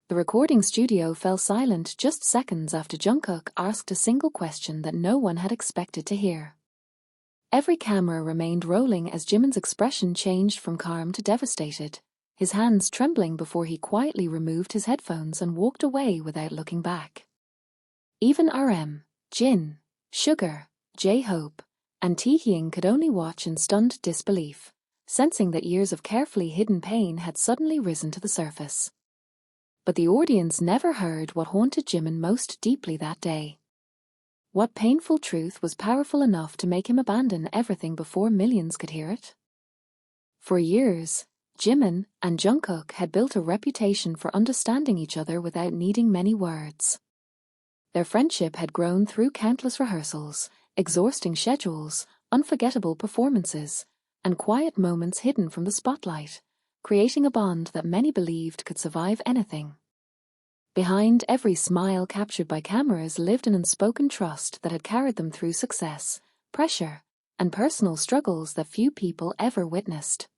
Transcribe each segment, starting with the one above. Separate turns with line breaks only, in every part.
The recording studio fell silent just seconds after Jungkook asked a single question that no one had expected to hear. Every camera remained rolling as Jimin's expression changed from calm to devastated, his hands trembling before he quietly removed his headphones and walked away without looking back. Even RM, Jin, Sugar, J-Hope, and Taehyung could only watch in stunned disbelief, sensing that years of carefully hidden pain had suddenly risen to the surface. But the audience never heard what haunted Jimin most deeply that day. What painful truth was powerful enough to make him abandon everything before millions could hear it? For years, Jimin and Jungkook had built a reputation for understanding each other without needing many words. Their friendship had grown through countless rehearsals, exhausting schedules, unforgettable performances, and quiet moments hidden from the spotlight, creating a bond that many believed could survive anything. Behind every smile captured by cameras lived an unspoken trust that had carried them through success, pressure, and personal struggles that few people ever witnessed.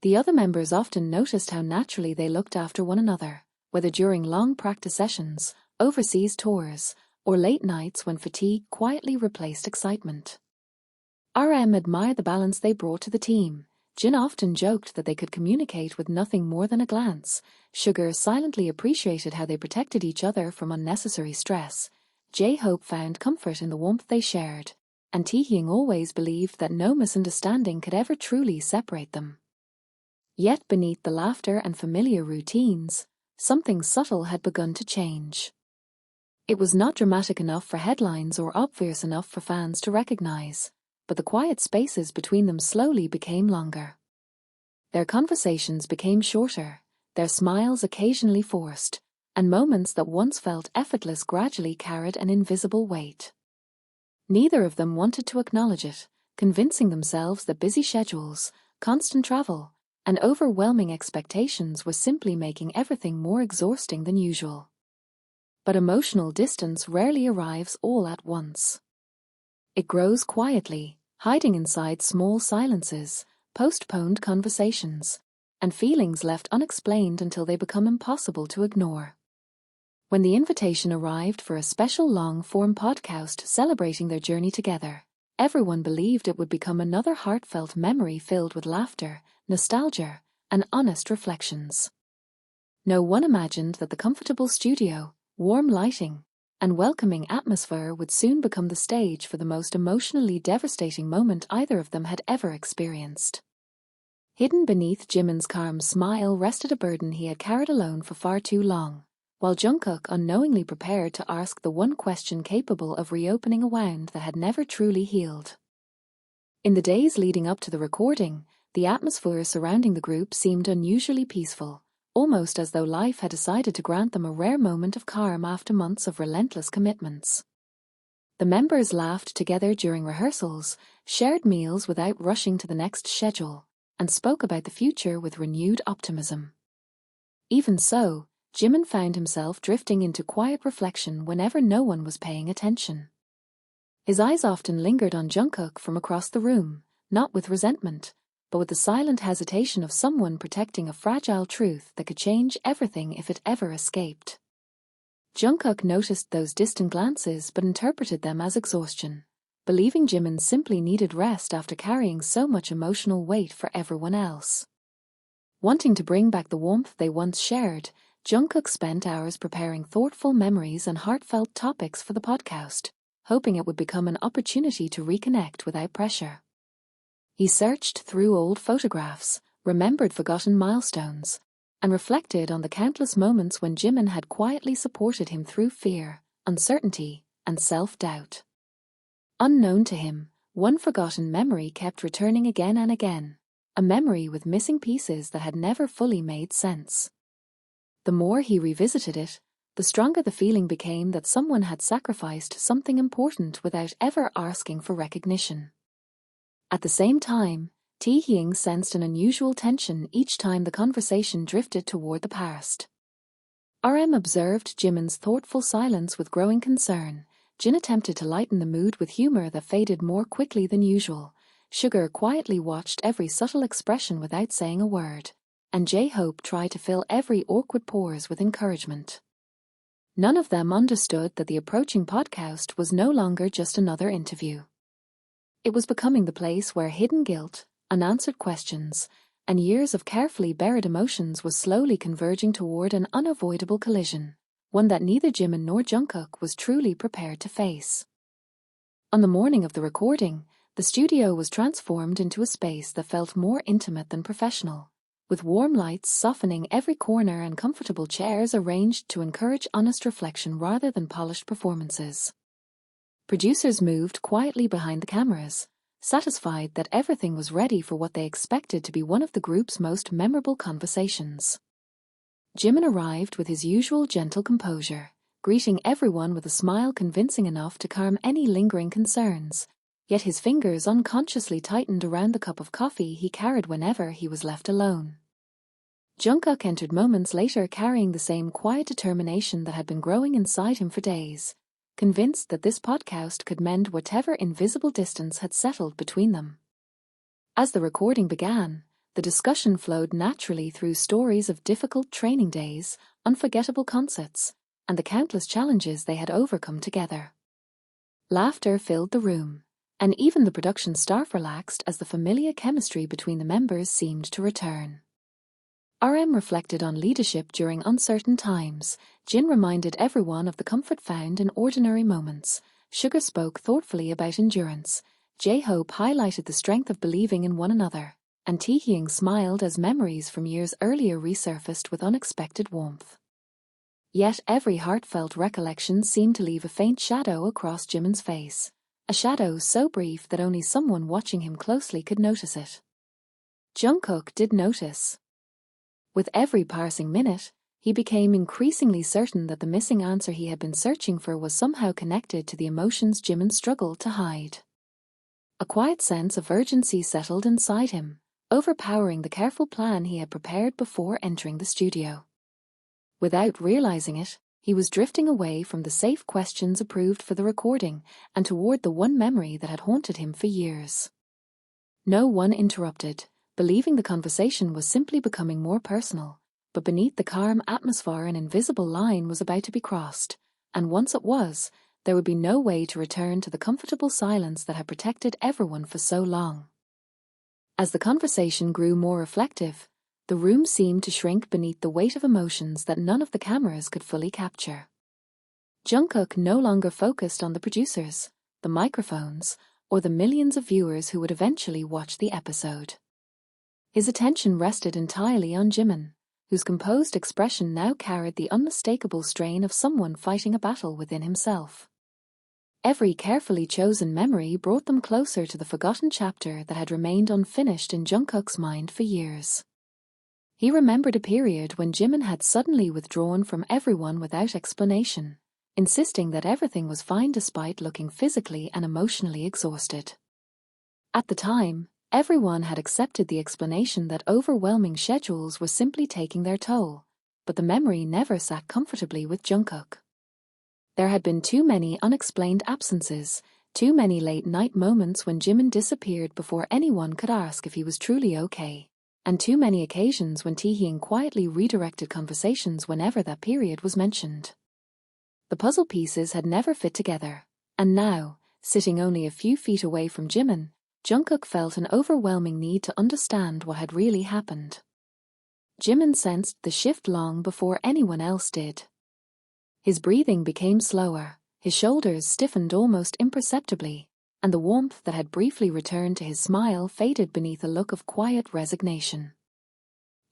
The other members often noticed how naturally they looked after one another, whether during long practice sessions, overseas tours, or late nights when fatigue quietly replaced excitement. RM admired the balance they brought to the team. Jin often joked that they could communicate with nothing more than a glance. Sugar silently appreciated how they protected each other from unnecessary stress. J-Hope found comfort in the warmth they shared, and Taehyung always believed that no misunderstanding could ever truly separate them. Yet beneath the laughter and familiar routines, something subtle had begun to change. It was not dramatic enough for headlines or obvious enough for fans to recognize, but the quiet spaces between them slowly became longer. Their conversations became shorter, their smiles occasionally forced, and moments that once felt effortless gradually carried an invisible weight. Neither of them wanted to acknowledge it, convincing themselves that busy schedules, constant travel, and overwhelming expectations were simply making everything more exhausting than usual. But emotional distance rarely arrives all at once. It grows quietly, hiding inside small silences, postponed conversations, and feelings left unexplained until they become impossible to ignore. When the invitation arrived for a special long-form podcast celebrating their journey together, everyone believed it would become another heartfelt memory filled with laughter, nostalgia, and honest reflections. No one imagined that the comfortable studio, warm lighting, and welcoming atmosphere would soon become the stage for the most emotionally devastating moment either of them had ever experienced. Hidden beneath Jimin's calm smile rested a burden he had carried alone for far too long, while Jungkook unknowingly prepared to ask the one question capable of reopening a wound that had never truly healed. In the days leading up to the recording, the atmosphere surrounding the group seemed unusually peaceful, almost as though life had decided to grant them a rare moment of calm after months of relentless commitments. The members laughed together during rehearsals, shared meals without rushing to the next schedule, and spoke about the future with renewed optimism. Even so, Jimin found himself drifting into quiet reflection whenever no one was paying attention. His eyes often lingered on Jungkook from across the room, not with resentment, but with the silent hesitation of someone protecting a fragile truth that could change everything if it ever escaped. Jungkook noticed those distant glances but interpreted them as exhaustion, believing Jimin simply needed rest after carrying so much emotional weight for everyone else. Wanting to bring back the warmth they once shared, Jungkook spent hours preparing thoughtful memories and heartfelt topics for the podcast, hoping it would become an opportunity to reconnect without pressure. He searched through old photographs, remembered forgotten milestones, and reflected on the countless moments when Jimin had quietly supported him through fear, uncertainty, and self-doubt. Unknown to him, one forgotten memory kept returning again and again, a memory with missing pieces that had never fully made sense. The more he revisited it, the stronger the feeling became that someone had sacrificed something important without ever asking for recognition. At the same time, Taehyung sensed an unusual tension each time the conversation drifted toward the past. RM observed Jimin's thoughtful silence with growing concern. Jin attempted to lighten the mood with humor that faded more quickly than usual. Sugar quietly watched every subtle expression without saying a word, and J-Hope tried to fill every awkward pause with encouragement. None of them understood that the approaching podcast was no longer just another interview. It was becoming the place where hidden guilt, unanswered questions, and years of carefully buried emotions was slowly converging toward an unavoidable collision, one that neither Jimin nor Jungkook was truly prepared to face. On the morning of the recording, the studio was transformed into a space that felt more intimate than professional, with warm lights softening every corner and comfortable chairs arranged to encourage honest reflection rather than polished performances. Producers moved quietly behind the cameras, satisfied that everything was ready for what they expected to be one of the group's most memorable conversations. Jimin arrived with his usual gentle composure, greeting everyone with a smile convincing enough to calm any lingering concerns, yet his fingers unconsciously tightened around the cup of coffee he carried whenever he was left alone. Jungkook entered moments later carrying the same quiet determination that had been growing inside him for days, convinced that this podcast could mend whatever invisible distance had settled between them. As the recording began, the discussion flowed naturally through stories of difficult training days, unforgettable concerts, and the countless challenges they had overcome together. Laughter filled the room, and even the production staff relaxed as the familiar chemistry between the members seemed to return. RM reflected on leadership during uncertain times. Jin reminded everyone of the comfort found in ordinary moments. Sugar spoke thoughtfully about endurance. J-Hope highlighted the strength of believing in one another, and Taehyung smiled as memories from years earlier resurfaced with unexpected warmth. Yet every heartfelt recollection seemed to leave a faint shadow across Jimin's face, a shadow so brief that only someone watching him closely could notice it. Jungkook did notice. With every passing minute, he became increasingly certain that the missing answer he had been searching for was somehow connected to the emotions Jimin struggled to hide. A quiet sense of urgency settled inside him, overpowering the careful plan he had prepared before entering the studio. Without realizing it, he was drifting away from the safe questions approved for the recording and toward the one memory that had haunted him for years. No one interrupted, believing the conversation was simply becoming more personal, but beneath the calm atmosphere an invisible line was about to be crossed, and once it was, there would be no way to return to the comfortable silence that had protected everyone for so long. As the conversation grew more reflective, the room seemed to shrink beneath the weight of emotions that none of the cameras could fully capture. Jungkook no longer focused on the producers, the microphones, or the millions of viewers who would eventually watch the episode. His attention rested entirely on Jimin, whose composed expression now carried the unmistakable strain of someone fighting a battle within himself. Every carefully chosen memory brought them closer to the forgotten chapter that had remained unfinished in Jungkook's mind for years. He remembered a period when Jimin had suddenly withdrawn from everyone without explanation, insisting that everything was fine despite looking physically and emotionally exhausted. At the time, everyone had accepted the explanation that overwhelming schedules were simply taking their toll, but the memory never sat comfortably with Jungkook. There had been too many unexplained absences, too many late-night moments when Jimin disappeared before anyone could ask if he was truly okay, and too many occasions when Taehyung quietly redirected conversations whenever that period was mentioned. The puzzle pieces had never fit together, and now, sitting only a few feet away from Jimin, Jungkook felt an overwhelming need to understand what had really happened. Jimin sensed the shift long before anyone else did. His breathing became slower, his shoulders stiffened almost imperceptibly, and the warmth that had briefly returned to his smile faded beneath a look of quiet resignation.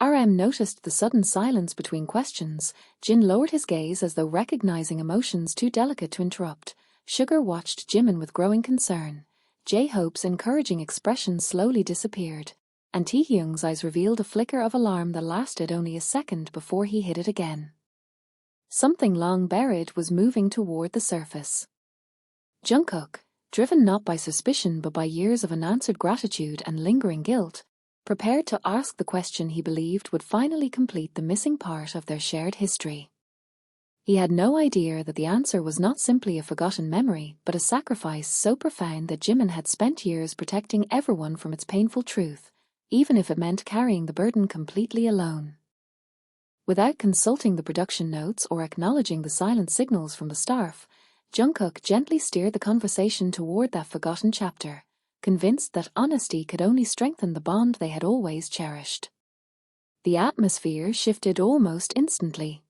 RM noticed the sudden silence between questions. Jin lowered his gaze as though recognizing emotions too delicate to interrupt. Sugar watched Jimin with growing concern. J-Hope's encouraging expression slowly disappeared, and Taehyung's eyes revealed a flicker of alarm that lasted only a second before he hid it again. Something long buried was moving toward the surface. Jungkook, driven not by suspicion but by years of unanswered gratitude and lingering guilt, prepared to ask the question he believed would finally complete the missing part of their shared history. He had no idea that the answer was not simply a forgotten memory but a sacrifice so profound that Jimin had spent years protecting everyone from its painful truth, even if it meant carrying the burden completely alone. Without consulting the production notes or acknowledging the silent signals from the staff, Jungkook gently steered the conversation toward that forgotten chapter, convinced that honesty could only strengthen the bond they had always cherished. The atmosphere shifted almost instantly.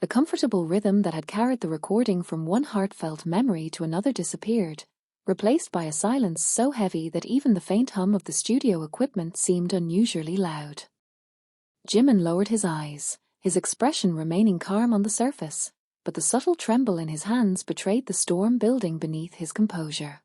The comfortable rhythm that had carried the recording from one heartfelt memory to another disappeared, replaced by a silence so heavy that even the faint hum of the studio equipment seemed unusually loud. Jimin lowered his eyes, his expression remaining calm on the surface, but the subtle tremble in his hands betrayed the storm building beneath his composure.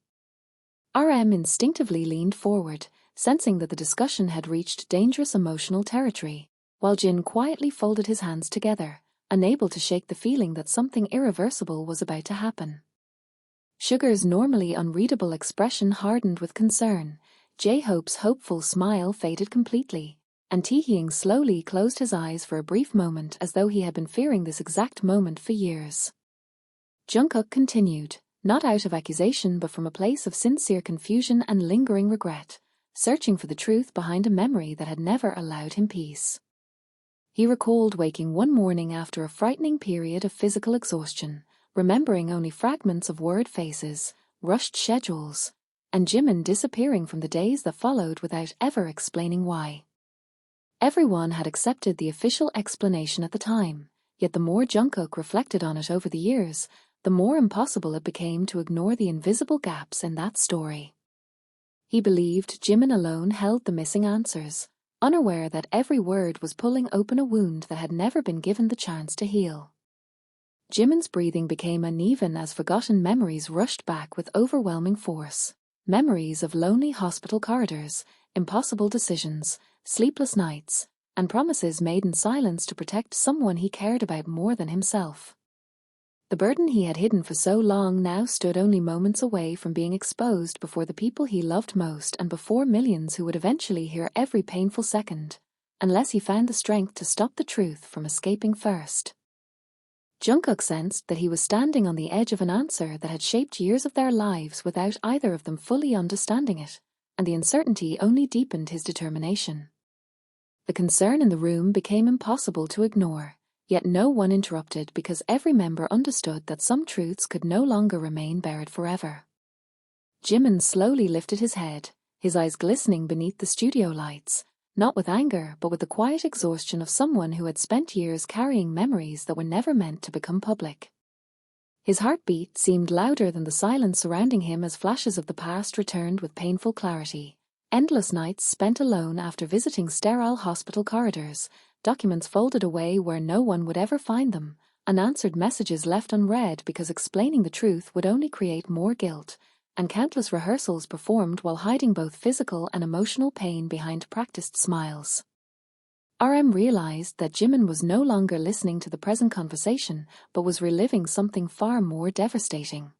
RM instinctively leaned forward, sensing that the discussion had reached dangerous emotional territory, while Jin quietly folded his hands together, unable to shake the feeling that something irreversible was about to happen. Sugar's normally unreadable expression hardened with concern, J-Hope's hopeful smile faded completely, and Taehyung slowly closed his eyes for a brief moment as though he had been fearing this exact moment for years. Jungkook continued, not out of accusation but from a place of sincere confusion and lingering regret, searching for the truth behind a memory that had never allowed him peace. He recalled waking one morning after a frightening period of physical exhaustion, remembering only fragments of word faces, rushed schedules, and Jimin disappearing from the days that followed without ever explaining why. Everyone had accepted the official explanation at the time, yet the more Jungkook reflected on it over the years, the more impossible it became to ignore the invisible gaps in that story. He believed Jimin alone held the missing answers, unaware that every word was pulling open a wound that had never been given the chance to heal. Jimin's breathing became uneven as forgotten memories rushed back with overwhelming force. Memories of lonely hospital corridors, impossible decisions, sleepless nights, and promises made in silence to protect someone he cared about more than himself. The burden he had hidden for so long now stood only moments away from being exposed before the people he loved most and before millions who would eventually hear every painful second, unless he found the strength to stop the truth from escaping first. Jungkook sensed that he was standing on the edge of an answer that had shaped years of their lives without either of them fully understanding it, and the uncertainty only deepened his determination. The concern in the room became impossible to ignore, yet no one interrupted because every member understood that some truths could no longer remain buried forever. Jimin slowly lifted his head, his eyes glistening beneath the studio lights, not with anger but with the quiet exhaustion of someone who had spent years carrying memories that were never meant to become public. His heartbeat seemed louder than the silence surrounding him as flashes of the past returned with painful clarity. Endless nights spent alone after visiting sterile hospital corridors, documents folded away where no one would ever find them, unanswered messages left unread because explaining the truth would only create more guilt, and countless rehearsals performed while hiding both physical and emotional pain behind practiced smiles. RM realized that Jimin was no longer listening to the present conversation but was reliving something far more devastating.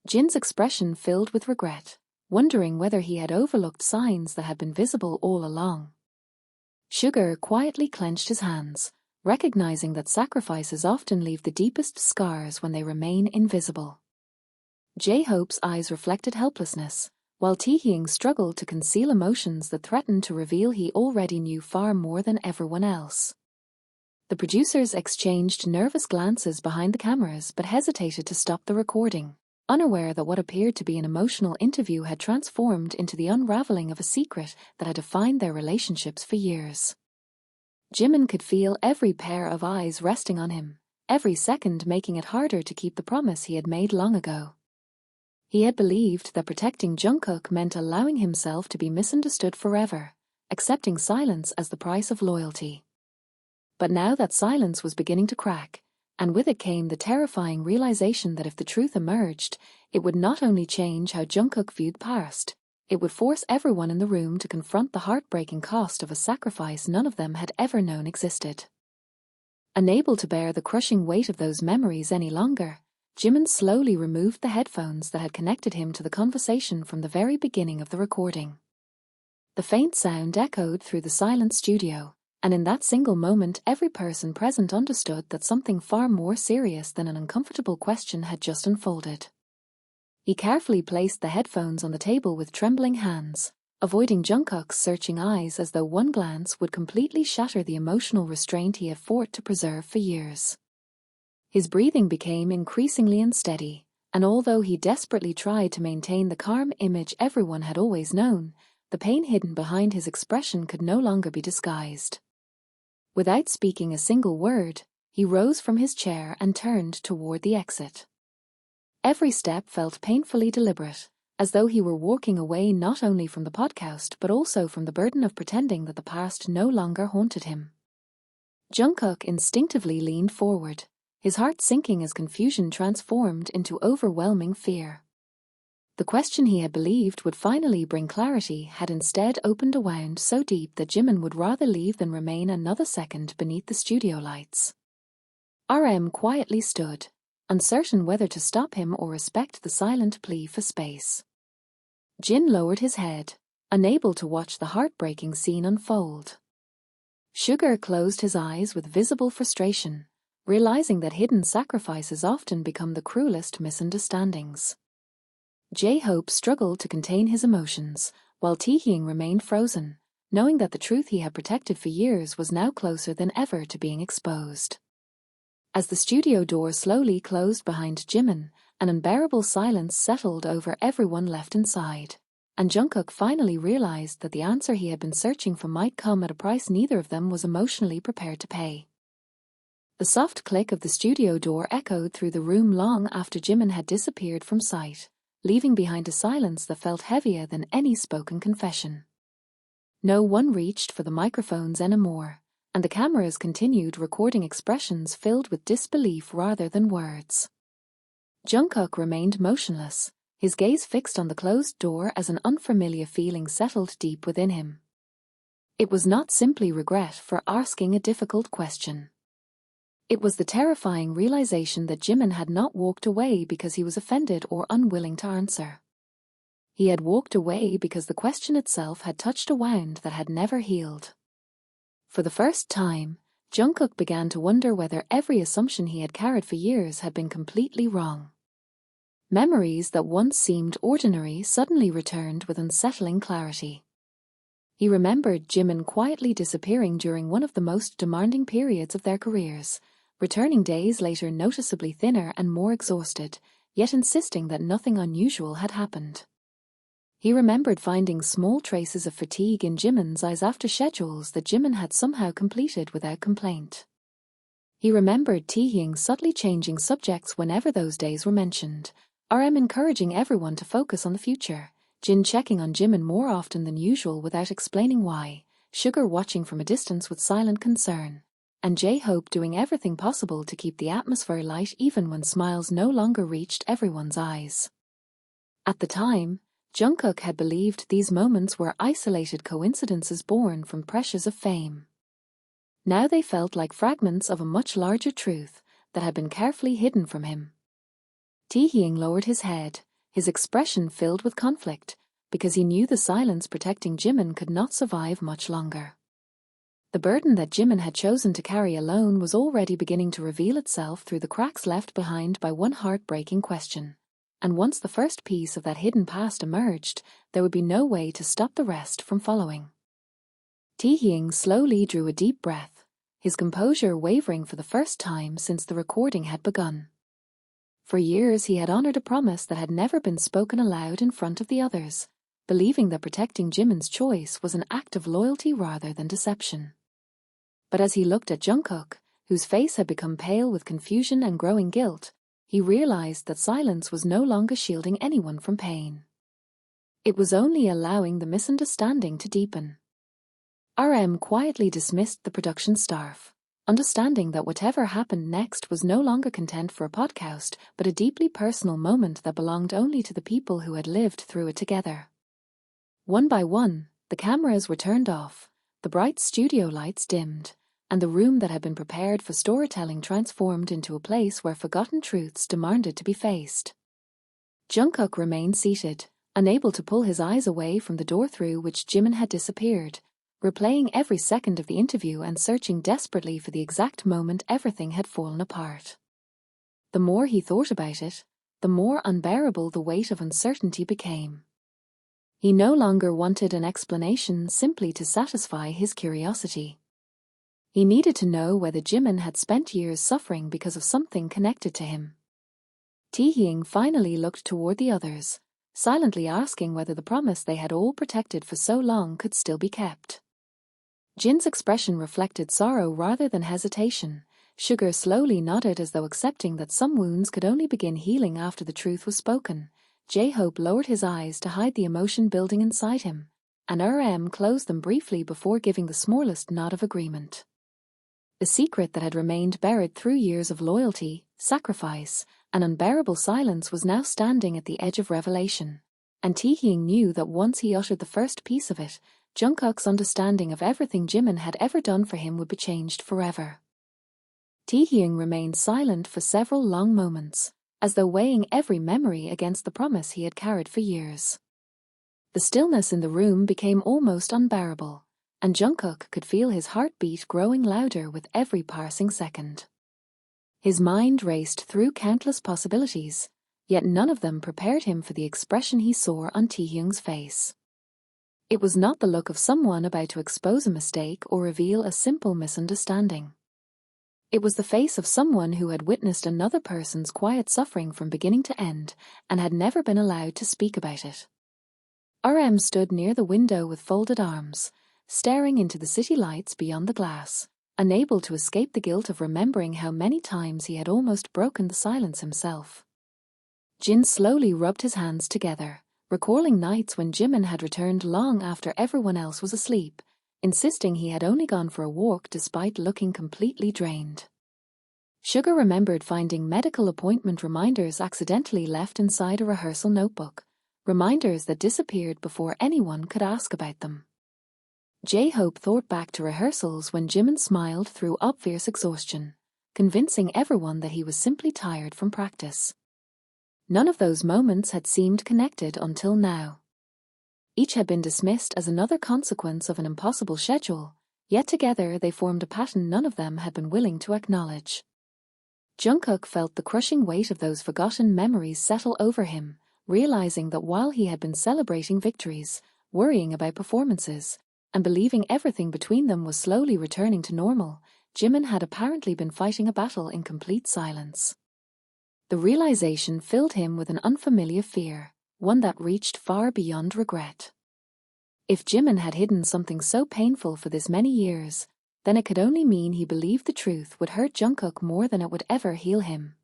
Jin's expression filled with regret, wondering whether he had overlooked signs that had been visible all along. Sugar quietly clenched his hands, recognizing that sacrifices often leave the deepest scars when they remain invisible. J-Hope's eyes reflected helplessness, while Taehyung struggled to conceal emotions that threatened to reveal he already knew far more than everyone else. The producers exchanged nervous glances behind the cameras but hesitated to stop the recording, unaware that what appeared to be an emotional interview had transformed into the unraveling of a secret that had defined their relationships for years. Jimin could feel every pair of eyes resting on him, every second making it harder to keep the promise he had made long ago. He had believed that protecting Jungkook meant allowing himself to be misunderstood forever, accepting silence as the price of loyalty. But now that silence was beginning to crack, and with it came the terrifying realization that if the truth emerged, it would not only change how Jungkook viewed past, it would force everyone in the room to confront the heartbreaking cost of a sacrifice none of them had ever known existed. Unable to bear the crushing weight of those memories any longer, Jimin slowly removed the headphones that had connected him to the conversation from the very beginning of the recording. The faint sound echoed through the silent studio, and in that single moment every person present understood that something far more serious than an uncomfortable question had just unfolded. He carefully placed the headphones on the table with trembling hands, avoiding Jungkook's searching eyes as though one glance would completely shatter the emotional restraint he had fought to preserve for years. His breathing became increasingly unsteady, and although he desperately tried to maintain the calm image everyone had always known, the pain hidden behind his expression could no longer be disguised. Without speaking a single word, he rose from his chair and turned toward the exit. Every step felt painfully deliberate, as though he were walking away not only from the podcast but also from the burden of pretending that the past no longer haunted him. Jungkook instinctively leaned forward, his heart sinking as confusion transformed into overwhelming fear. The question he had believed would finally bring clarity had instead opened a wound so deep that Jimin would rather leave than remain another second beneath the studio lights. RM quietly stood, uncertain whether to stop him or respect the silent plea for space. Jin lowered his head, unable to watch the heartbreaking scene unfold. Sugar closed his eyes with visible frustration, realizing that hidden sacrifices often become the cruelest misunderstandings. J-Hope struggled to contain his emotions, while Taehyung remained frozen, knowing that the truth he had protected for years was now closer than ever to being exposed. As the studio door slowly closed behind Jimin, an unbearable silence settled over everyone left inside, and Jungkook finally realized that the answer he had been searching for might come at a price neither of them was emotionally prepared to pay. The soft click of the studio door echoed through the room long after Jimin had disappeared from sight, leaving behind a silence that felt heavier than any spoken confession. No one reached for the microphones anymore, and the cameras continued recording expressions filled with disbelief rather than words. Jungkook remained motionless, his gaze fixed on the closed door as an unfamiliar feeling settled deep within him. It was not simply regret for asking a difficult question. It was the terrifying realization that Jimin had not walked away because he was offended or unwilling to answer. He had walked away because the question itself had touched a wound that had never healed. For the first time, Jungkook began to wonder whether every assumption he had carried for years had been completely wrong. Memories that once seemed ordinary suddenly returned with unsettling clarity. He remembered Jimin quietly disappearing during one of the most demanding periods of their careers, returning days later noticeably thinner and more exhausted, yet insisting that nothing unusual had happened. He remembered finding small traces of fatigue in Jimin's eyes after schedules that Jimin had somehow completed without complaint. He remembered Taehyung subtly changing subjects whenever those days were mentioned, RM encouraging everyone to focus on the future, Jin checking on Jimin more often than usual without explaining why, Sugar watching from a distance with silent concern, and J-Hope doing everything possible to keep the atmosphere light even when smiles no longer reached everyone's eyes. At the time, Jungkook had believed these moments were isolated coincidences born from pressures of fame. Now they felt like fragments of a much larger truth that had been carefully hidden from him. Taehyung lowered his head, his expression filled with conflict, because he knew the silence protecting Jimin could not survive much longer. The burden that Jimin had chosen to carry alone was already beginning to reveal itself through the cracks left behind by one heartbreaking question. And once the first piece of that hidden past emerged, there would be no way to stop the rest from following. Taehyung slowly drew a deep breath, his composure wavering for the first time since the recording had begun. For years he had honored a promise that had never been spoken aloud in front of the others, believing that protecting Jimin's choice was an act of loyalty rather than deception. But as he looked at Jungkook, whose face had become pale with confusion and growing guilt, he realized that silence was no longer shielding anyone from pain. It was only allowing the misunderstanding to deepen. RM quietly dismissed the production staff, understanding that whatever happened next was no longer content for a podcast but a deeply personal moment that belonged only to the people who had lived through it together. One by one, the cameras were turned off, the bright studio lights dimmed, and the room that had been prepared for storytelling transformed into a place where forgotten truths demanded to be faced. Jungkook remained seated, unable to pull his eyes away from the door through which Jimin had disappeared, replaying every second of the interview and searching desperately for the exact moment everything had fallen apart. The more he thought about it, the more unbearable the weight of uncertainty became. He no longer wanted an explanation simply to satisfy his curiosity. He needed to know whether Jimin had spent years suffering because of something connected to him. Taehyung finally looked toward the others, silently asking whether the promise they had all protected for so long could still be kept. Jin's expression reflected sorrow rather than hesitation. Sugar slowly nodded as though accepting that some wounds could only begin healing after the truth was spoken. J-Hope lowered his eyes to hide the emotion building inside him, and RM closed them briefly before giving the smallest nod of agreement. The secret that had remained buried through years of loyalty, sacrifice, and unbearable silence was now standing at the edge of revelation, and Taehyung knew that once he uttered the first piece of it, Jungkook's understanding of everything Jimin had ever done for him would be changed forever. Taehyung remained silent for several long moments, as though weighing every memory against the promise he had carried for years. The stillness in the room became almost unbearable, and Jungkook could feel his heartbeat growing louder with every passing second. His mind raced through countless possibilities, yet none of them prepared him for the expression he saw on Taehyung's face. It was not the look of someone about to expose a mistake or reveal a simple misunderstanding. It was the face of someone who had witnessed another person's quiet suffering from beginning to end and had never been allowed to speak about it. RM stood near the window with folded arms, staring into the city lights beyond the glass, unable to escape the guilt of remembering how many times he had almost broken the silence himself. Jin slowly rubbed his hands together, recalling nights when Jimin had returned long after everyone else was asleep, insisting he had only gone for a walk despite looking completely drained. Sugar remembered finding medical appointment reminders accidentally left inside a rehearsal notebook, reminders that disappeared before anyone could ask about them. J-Hope thought back to rehearsals when Jimin smiled through obvious exhaustion, convincing everyone that he was simply tired from practice. None of those moments had seemed connected until now. Each had been dismissed as another consequence of an impossible schedule, yet together they formed a pattern none of them had been willing to acknowledge. Jungkook felt the crushing weight of those forgotten memories settle over him, realizing that while he had been celebrating victories, worrying about performances, and believing everything between them was slowly returning to normal, Jimin had apparently been fighting a battle in complete silence. The realization filled him with an unfamiliar fear, one that reached far beyond regret. If Jimin had hidden something so painful for this many years, then it could only mean he believed the truth would hurt Jungkook more than it would ever heal him.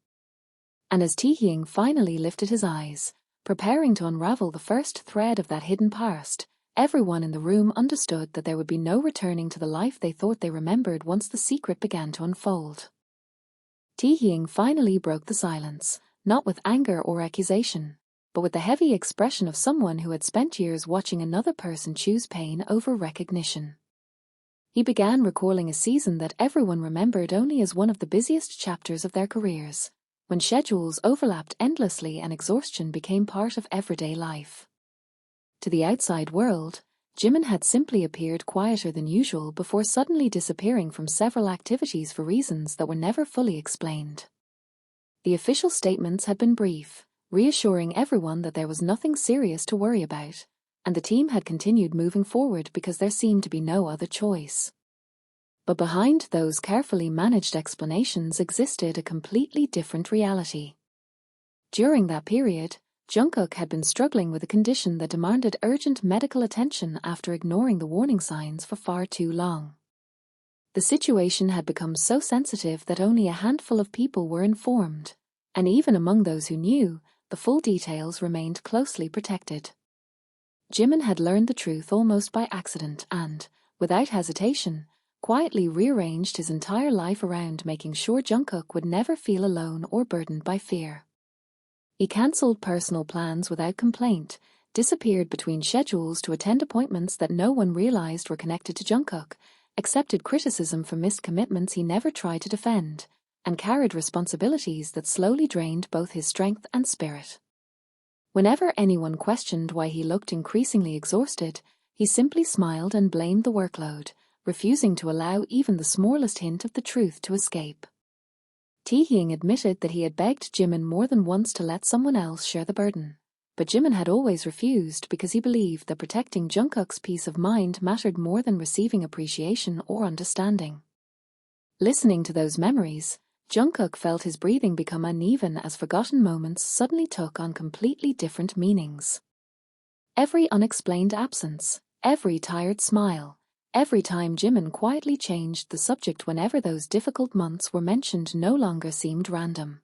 And as Taehyung finally lifted his eyes, preparing to unravel the first thread of that hidden past, everyone in the room understood that there would be no returning to the life they thought they remembered once the secret began to unfold. Taehyung finally broke the silence, not with anger or accusation, but with the heavy expression of someone who had spent years watching another person choose pain over recognition. He began recalling a season that everyone remembered only as one of the busiest chapters of their careers, when schedules overlapped endlessly and exhaustion became part of everyday life. To the outside world, Jimin had simply appeared quieter than usual before suddenly disappearing from several activities for reasons that were never fully explained. The official statements had been brief, reassuring everyone that there was nothing serious to worry about, and the team had continued moving forward because there seemed to be no other choice. But behind those carefully managed explanations existed a completely different reality. During that period, Jungkook had been struggling with a condition that demanded urgent medical attention after ignoring the warning signs for far too long. The situation had become so sensitive that only a handful of people were informed, and even among those who knew, the full details remained closely protected. Jimin had learned the truth almost by accident and, without hesitation, quietly rearranged his entire life around making sure Jungkook would never feel alone or burdened by fear. He cancelled personal plans without complaint, disappeared between schedules to attend appointments that no one realized were connected to Jungkook, accepted criticism for missed commitments he never tried to defend, and carried responsibilities that slowly drained both his strength and spirit. Whenever anyone questioned why he looked increasingly exhausted, he simply smiled and blamed the workload, refusing to allow even the smallest hint of the truth to escape. Taehyung admitted that he had begged Jimin more than once to let someone else share the burden, but Jimin had always refused because he believed that protecting Jungkook's peace of mind mattered more than receiving appreciation or understanding. Listening to those memories, Jungkook felt his breathing become uneven as forgotten moments suddenly took on completely different meanings. Every unexplained absence, every tired smile, every time Jimin quietly changed the subject whenever those difficult months were mentioned no longer seemed random.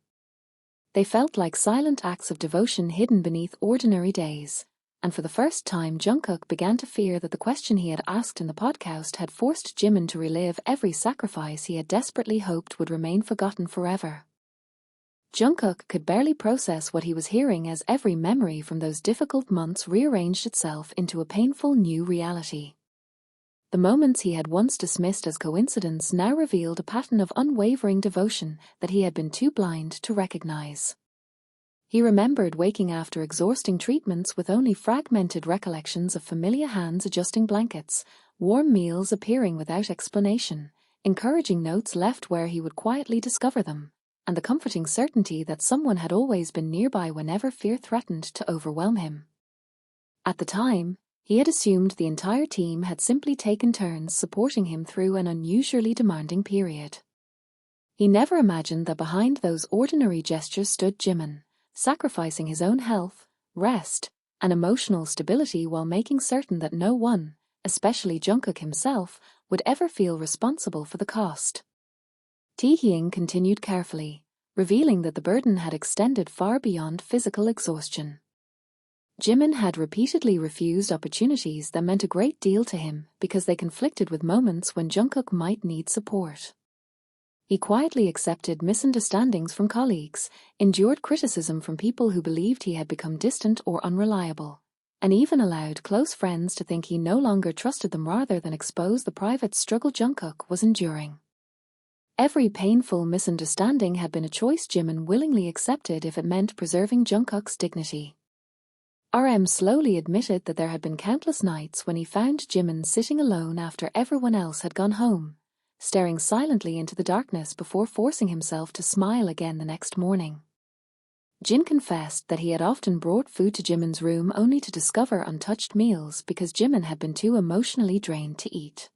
They felt like silent acts of devotion hidden beneath ordinary days, and for the first time Jungkook began to fear that the question he had asked in the podcast had forced Jimin to relive every sacrifice he had desperately hoped would remain forgotten forever. Jungkook could barely process what he was hearing as every memory from those difficult months rearranged itself into a painful new reality. The moments he had once dismissed as coincidence now revealed a pattern of unwavering devotion that he had been too blind to recognize. He remembered waking after exhausting treatments with only fragmented recollections of familiar hands adjusting blankets, warm meals appearing without explanation, encouraging notes left where he would quietly discover them, and the comforting certainty that someone had always been nearby whenever fear threatened to overwhelm him. At the time, he had assumed the entire team had simply taken turns supporting him through an unusually demanding period. He never imagined that behind those ordinary gestures stood Jimin, sacrificing his own health, rest, and emotional stability while making certain that no one, especially Jungkook himself, would ever feel responsible for the cost. Taehyung continued carefully, revealing that the burden had extended far beyond physical exhaustion. Jimin had repeatedly refused opportunities that meant a great deal to him because they conflicted with moments when Jungkook might need support. He quietly accepted misunderstandings from colleagues, endured criticism from people who believed he had become distant or unreliable, and even allowed close friends to think he no longer trusted them rather than expose the private struggle Jungkook was enduring. Every painful misunderstanding had been a choice Jimin willingly accepted if it meant preserving Jungkook's dignity. RM slowly admitted that there had been countless nights when he found Jimin sitting alone after everyone else had gone home, staring silently into the darkness before forcing himself to smile again the next morning. Jin confessed that he had often brought food to Jimin's room only to discover untouched meals because Jimin had been too emotionally drained to eat.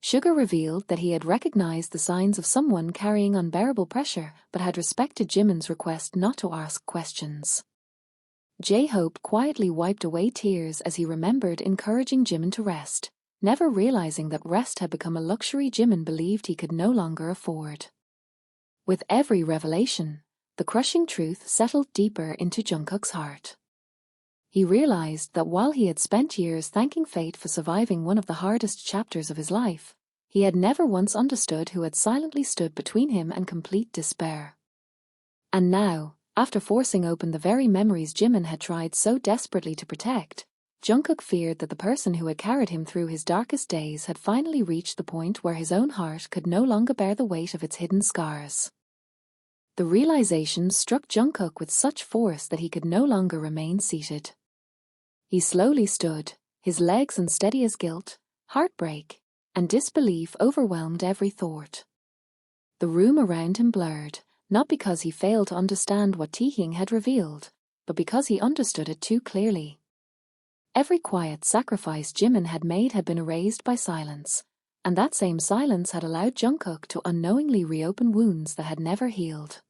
Sugar revealed that he had recognized the signs of someone carrying unbearable pressure but had respected Jimin's request not to ask questions. J-Hope quietly wiped away tears as he remembered encouraging Jimin to rest, never realizing that rest had become a luxury Jimin believed he could no longer afford. With every revelation, the crushing truth settled deeper into Jungkook's heart. He realized that while he had spent years thanking fate for surviving one of the hardest chapters of his life, he had never once understood who had silently stood between him and complete despair. And now, after forcing open the very memories Jimin had tried so desperately to protect, Jungkook feared that the person who had carried him through his darkest days had finally reached the point where his own heart could no longer bear the weight of its hidden scars. The realization struck Jungkook with such force that he could no longer remain seated. He slowly stood, his legs unsteady as guilt, heartbreak, and disbelief overwhelmed every thought. The room around him blurred, not because he failed to understand what Taehyung had revealed, but because he understood it too clearly. Every quiet sacrifice Jimin had made had been erased by silence, and that same silence had allowed Jungkook to unknowingly reopen wounds that had never healed.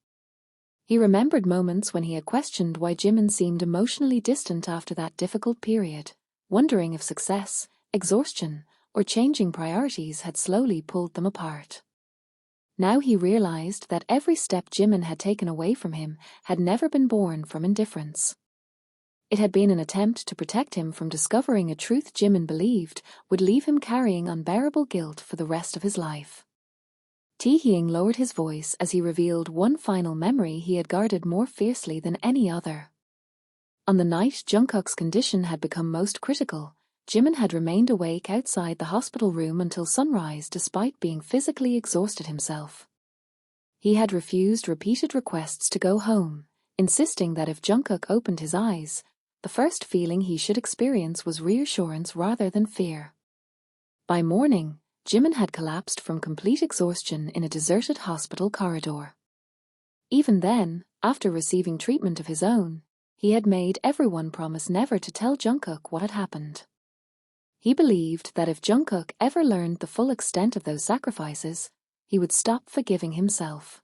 He remembered moments when he had questioned why Jimin seemed emotionally distant after that difficult period, wondering if success, exhaustion, or changing priorities had slowly pulled them apart. Now he realized that every step Jimin had taken away from him had never been born from indifference. It had been an attempt to protect him from discovering a truth Jimin believed would leave him carrying unbearable guilt for the rest of his life. Taehyung lowered his voice as he revealed one final memory he had guarded more fiercely than any other. On the night Jungkook's condition had become most critical, Jimin had remained awake outside the hospital room until sunrise despite being physically exhausted himself. He had refused repeated requests to go home, insisting that if Jungkook opened his eyes, the first feeling he should experience was reassurance rather than fear. By morning, Jimin had collapsed from complete exhaustion in a deserted hospital corridor. Even then, after receiving treatment of his own, he had made everyone promise never to tell Jungkook what had happened. He believed that if Jungkook ever learned the full extent of those sacrifices, he would stop forgiving himself.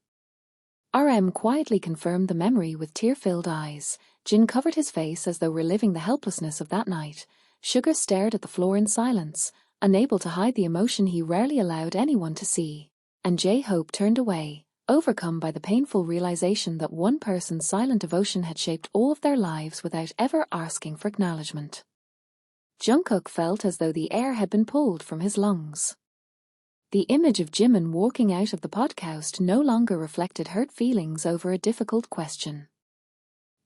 Quietly confirmed the memory with tear-filled eyes. Jin covered his face as though reliving the helplessness of that night. Sugar stared at the floor in silence, unable to hide the emotion he rarely allowed anyone to see. And J-Hope turned away, overcome by the painful realization that one person's silent devotion had shaped all of their lives without ever asking for acknowledgement. Jungkook felt as though the air had been pulled from his lungs. The image of Jimin walking out of the podcast no longer reflected hurt feelings over a difficult question.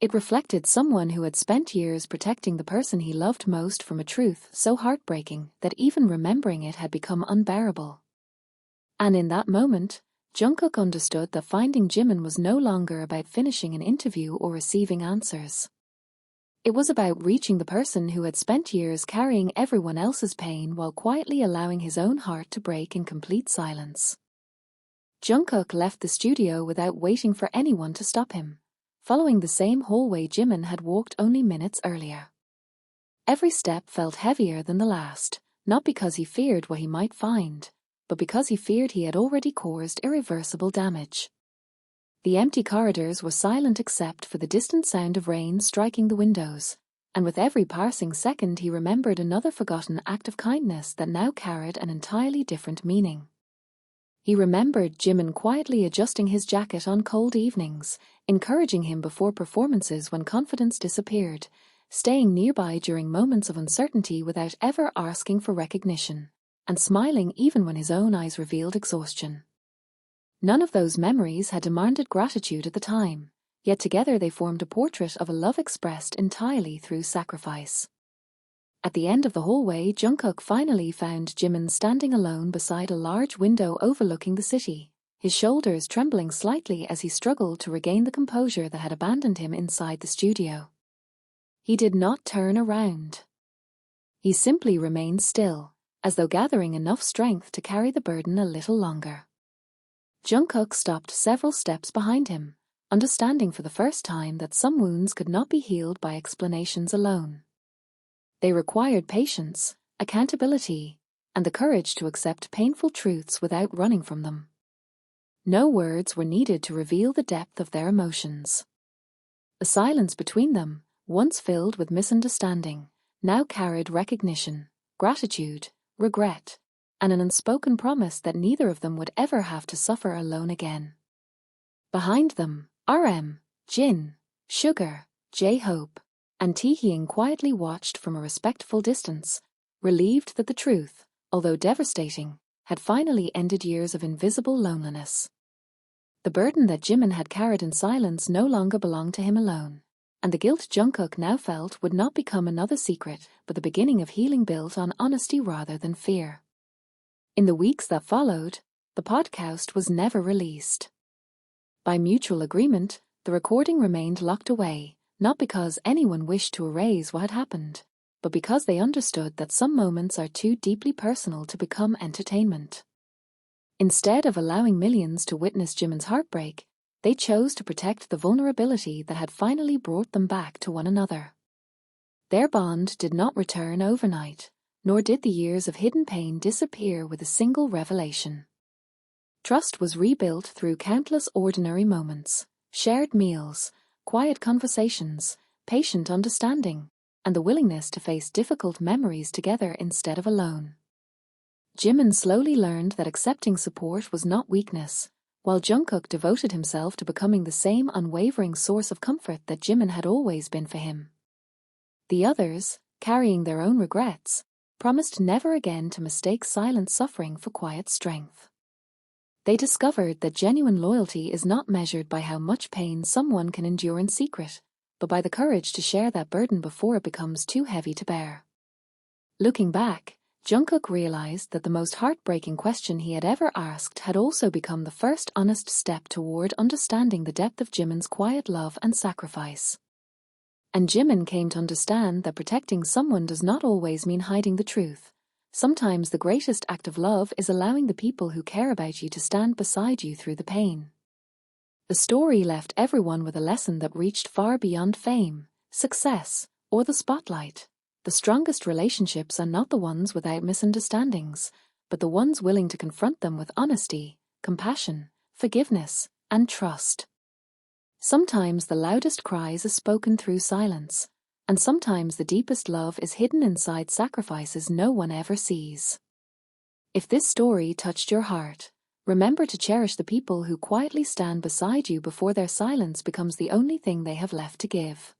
It reflected someone who had spent years protecting the person he loved most from a truth so heartbreaking that even remembering it had become unbearable. And in that moment, Jungkook understood that finding Jimin was no longer about finishing an interview or receiving answers. It was about reaching the person who had spent years carrying everyone else's pain while quietly allowing his own heart to break in complete silence. Jungkook left the studio without waiting for anyone to stop him, following the same hallway Jimin had walked only minutes earlier. Every step felt heavier than the last, not because he feared what he might find, but because he feared he had already caused irreversible damage. The empty corridors were silent except for the distant sound of rain striking the windows, and with every passing second he remembered another forgotten act of kindness that now carried an entirely different meaning. He remembered Jimin quietly adjusting his jacket on cold evenings, encouraging him before performances when confidence disappeared, staying nearby during moments of uncertainty without ever asking for recognition, and smiling even when his own eyes revealed exhaustion. None of those memories had demanded gratitude at the time, yet together they formed a portrait of a love expressed entirely through sacrifice. At the end of the hallway, Jungkook finally found Jimin standing alone beside a large window overlooking the city, his shoulders trembling slightly as he struggled to regain the composure that had abandoned him inside the studio. He did not turn around. He simply remained still, as though gathering enough strength to carry the burden a little longer. Jungkook stopped several steps behind him, understanding for the first time that some wounds could not be healed by explanations alone. They required patience, accountability, and the courage to accept painful truths without running from them. No words were needed to reveal the depth of their emotions. The silence between them, once filled with misunderstanding, now carried recognition, gratitude, regret, and an unspoken promise that neither of them would ever have to suffer alone again. Behind them, Jin, Sugar, J-Hope, and Taehyung quietly watched from a respectful distance, relieved that the truth, although devastating, had finally ended years of invisible loneliness. The burden that Jimin had carried in silence no longer belonged to him alone, and the guilt Jungkook now felt would not become another secret but the beginning of healing built on honesty rather than fear. In the weeks that followed, the podcast was never released. By mutual agreement, the recording remained locked away, not because anyone wished to erase what had happened, but because they understood that some moments are too deeply personal to become entertainment. Instead of allowing millions to witness Jimin's heartbreak, they chose to protect the vulnerability that had finally brought them back to one another. Their bond did not return overnight, nor did the years of hidden pain disappear with a single revelation. Trust was rebuilt through countless ordinary moments, shared meals, quiet conversations, patient understanding, and the willingness to face difficult memories together instead of alone. Jimin slowly learned that accepting support was not weakness, while Jungkook devoted himself to becoming the same unwavering source of comfort that Jimin had always been for him. The others, carrying their own regrets, promised never again to mistake silent suffering for quiet strength. They discovered that genuine loyalty is not measured by how much pain someone can endure in secret, but by the courage to share that burden before it becomes too heavy to bear. Looking back, Jungkook realized that the most heartbreaking question he had ever asked had also become the first honest step toward understanding the depth of Jimin's quiet love and sacrifice. And Jimin came to understand that protecting someone does not always mean hiding the truth. Sometimes the greatest act of love is allowing the people who care about you to stand beside you through the pain. The story left everyone with a lesson that reached far beyond fame. success, or the spotlight. The strongest relationships are not the ones without misunderstandings, but the ones willing to confront them with honesty, compassion, forgiveness, and trust. Sometimes the loudest cries are spoken through silence, and sometimes the deepest love is hidden inside sacrifices no one ever sees. If this story touched your heart, remember to cherish the people who quietly stand beside you before their silence becomes the only thing they have left to give.